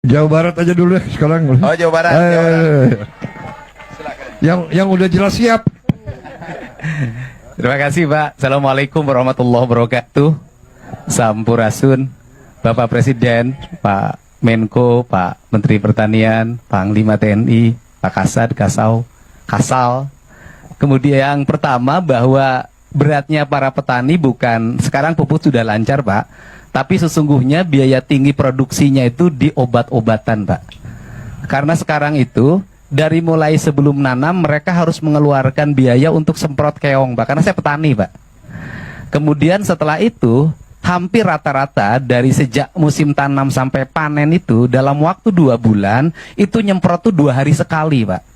Jawa Barat aja dulu ya sekarang. Oh, Jawa Barat. Jawa Barat. Silakan. Yang udah jelas siap. Terima kasih Pak. Assalamualaikum warahmatullahi wabarakatuh. Sampurasun, Bapak Presiden, Pak Menko, Pak Menteri Pertanian, Panglima TNI, Pak Kasad, Kasal. Kemudian yang pertama bahwa beratnya para petani bukan sekarang pupuk sudah lancar Pak, tapi sesungguhnya biaya tinggi produksinya itu di obat-obatan Pak. Karena sekarang itu dari mulai sebelum nanam mereka harus mengeluarkan biaya untuk semprot keong Pak, karena saya petani Pak. Kemudian setelah itu hampir rata-rata dari sejak musim tanam sampai panen itu dalam waktu 2 bulan itu nyemprot tuh 2 hari sekali Pak.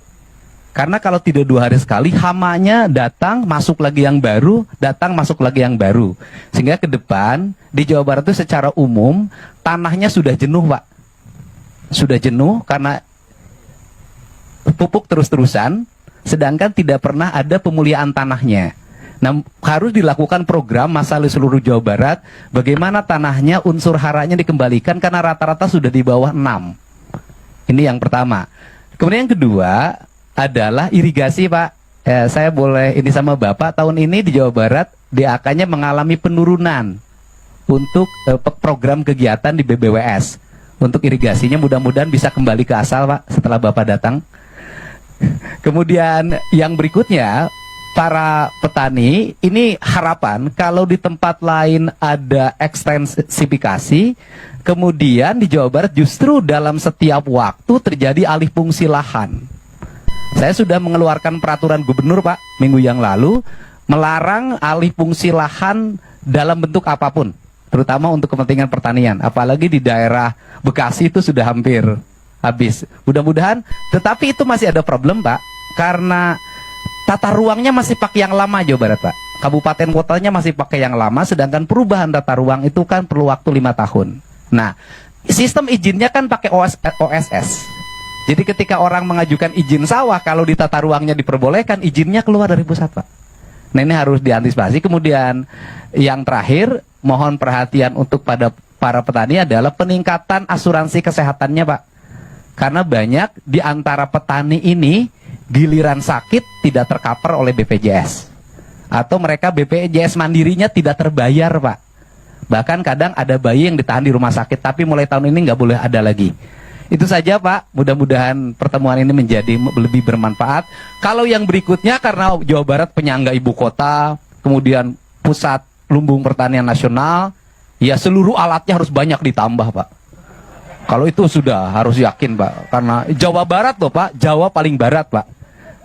Karena kalau tidak 2 hari sekali hamanya datang masuk lagi yang baru, datang masuk lagi yang baru. Sehingga ke depan di Jawa Barat itu secara umum tanahnya sudah jenuh Pak. Sudah jenuh karena pupuk terus-terusan, sedangkan tidak pernah ada pemuliaan tanahnya. Nah, harus dilakukan program masalah seluruh Jawa Barat, bagaimana tanahnya unsur haranya dikembalikan karena rata-rata sudah di bawah 6. Ini yang pertama. Kemudian yang kedua adalah irigasi Pak. Saya boleh ini sama Bapak, tahun ini di Jawa Barat DAK-nya mengalami penurunan untuk program kegiatan di BBWS. Untuk irigasinya mudah-mudahan bisa kembali ke asal Pak setelah Bapak datang. Kemudian yang berikutnya, para petani ini harapan kalau di tempat lain ada ekstensifikasi, kemudian di Jawa Barat justru dalam setiap waktu terjadi alih fungsi lahan. Saya sudah mengeluarkan peraturan gubernur Pak minggu yang lalu melarang alih fungsi lahan dalam bentuk apapun, terutama untuk kepentingan pertanian. Apalagi di daerah Bekasi itu sudah hampir habis. Mudah-mudahan, tetapi itu masih ada problem Pak, karena tata ruangnya masih pakai yang lama Jawa Barat Pak. Kabupaten kotanya masih pakai yang lama, sedangkan perubahan tata ruang itu kan perlu waktu 5 tahun. Nah, sistem izinnya kan pakai OSS. Jadi ketika orang mengajukan izin sawah, kalau di tata ruangnya diperbolehkan, izinnya keluar dari pusat Pak. Nah, ini harus diantisipasi. Kemudian yang terakhir, mohon perhatian untuk pada para petani adalah peningkatan asuransi kesehatannya Pak. Karena banyak di antara petani ini giliran sakit tidak tercover oleh BPJS, atau mereka BPJS mandirinya tidak terbayar Pak. Bahkan kadang ada bayi yang ditahan di rumah sakit, tapi mulai tahun ini nggak boleh ada lagi. Itu saja Pak, mudah-mudahan pertemuan ini menjadi lebih bermanfaat. Kalau yang berikutnya, karena Jawa Barat penyangga ibu kota, kemudian pusat lumbung pertanian nasional, ya seluruh alatnya harus banyak ditambah Pak. Kalau itu sudah harus yakin Pak, karena Jawa Barat loh Pak, Jawa paling barat Pak.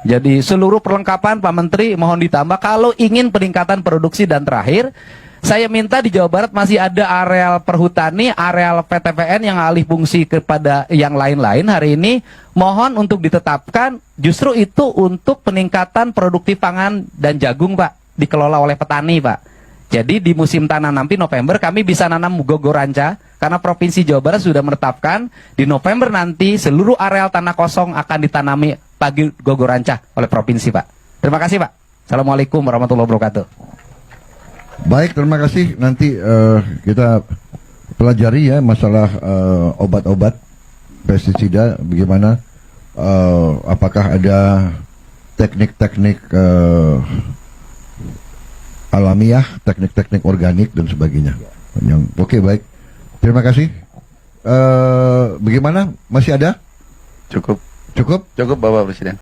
Jadi seluruh perlengkapan Pak Menteri mohon ditambah kalau ingin peningkatan produksi. Dan terakhir, saya minta di Jawa Barat masih ada areal perhutani, areal PTPN yang alih fungsi kepada yang lain-lain. Hari ini mohon untuk ditetapkan justru itu untuk peningkatan produktif pangan dan jagung Pak, dikelola oleh petani Pak. Jadi di musim tanam nanti November kami bisa nanam gogoranca, karena Provinsi Jawa Barat sudah menetapkan di November nanti seluruh areal tanah kosong akan ditanami pagi gogoranca oleh Provinsi Pak. Terima kasih Pak. Assalamualaikum warahmatullahi wabarakatuh. Baik, terima kasih. Nanti kita pelajari ya masalah obat-obat pestisida, bagaimana apakah ada teknik-teknik alamiah, teknik-teknik organik dan sebagainya. Yang oke, baik. Terima kasih. Bagaimana? Masih ada? Cukup. Cukup? Cukup Bapak Presiden.